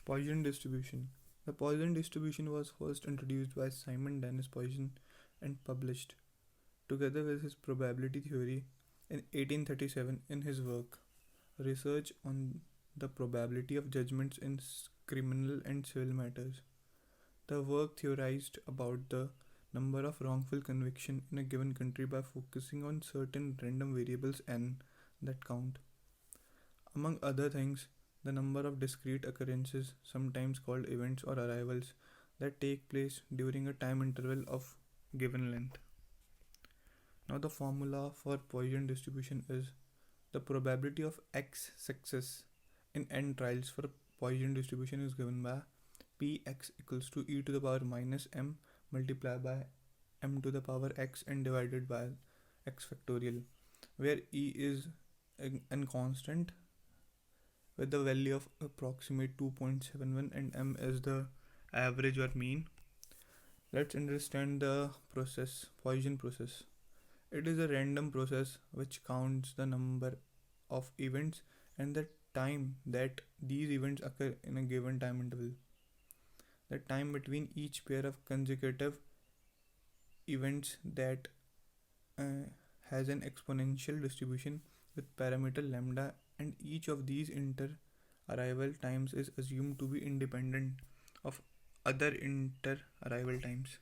Poisson distribution. The Poisson distribution was first introduced by Simon Dennis Poisson and published, together with his probability theory, in 1837 in his work, Research on the Probability of Judgments in Criminal and Civil Matters. The work theorized about the number of wrongful convictions in a given country by focusing on certain random variables n that count. Among other things, the number of discrete occurrences, sometimes called events or arrivals, that take place during a time interval of given length. Now, the formula for Poisson distribution is the probability of x success in n trials for Poisson distribution is given by px equals to e to the power minus m multiplied by m to the power x and divided by x factorial, where e is a constant with the value of approximate 2.71 and m is the average or mean. Let's understand the process, Poisson process. It is a random process which counts the number of events and the time that these events occur in a given time interval. The time between each pair of consecutive events that has an exponential distribution with parameter lambda, and each of these inter-arrival times is assumed to be independent of other inter-arrival times.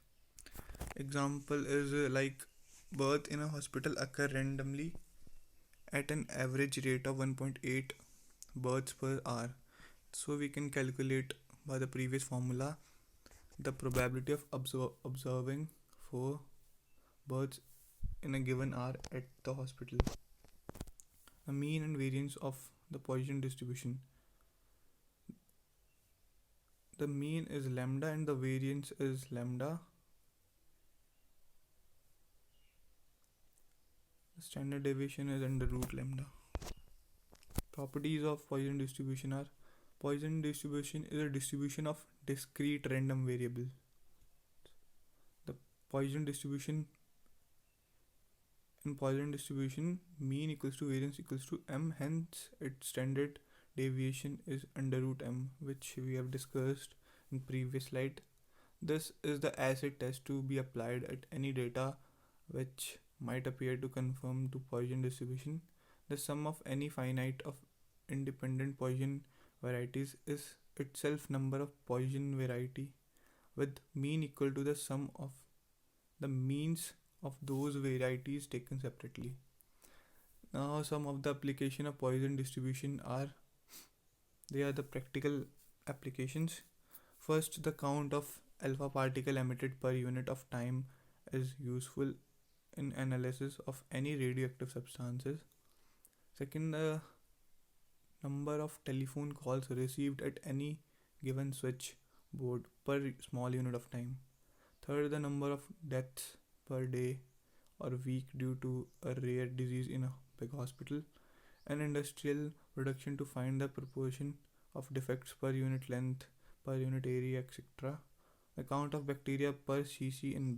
Example is like birth in a hospital occur randomly at an average rate of 1.8 births per hour. So we can calculate by the previous formula the probability of observing 4 births in a given hour at the hospital. The mean and variance of the Poisson distribution. The mean is lambda and the variance is lambda. The standard deviation is under root lambda. Properties of Poisson distribution are: Poisson distribution is a distribution of discrete random variables. The Poisson distribution mean equals to variance equals to m, hence its standard deviation is under root m, which we have discussed in previous slide. This is the acid test to be applied at any data which might appear to conform to Poisson distribution. The sum of any finite of independent Poisson varieties is itself number of Poisson variety, with mean equal to the sum of the means of those varieties taken separately. Now, some of the application of Poisson distribution are the practical applications. First, the count of alpha particle emitted per unit of time is useful in analysis of any radioactive substances. Second, the number of telephone calls received at any given switch board per small unit of time. Third, the number of deaths per day or week due to a rare disease in a big hospital. And industrial production to find the proportion of defects per unit length, per unit area, etc. The count of bacteria per cc in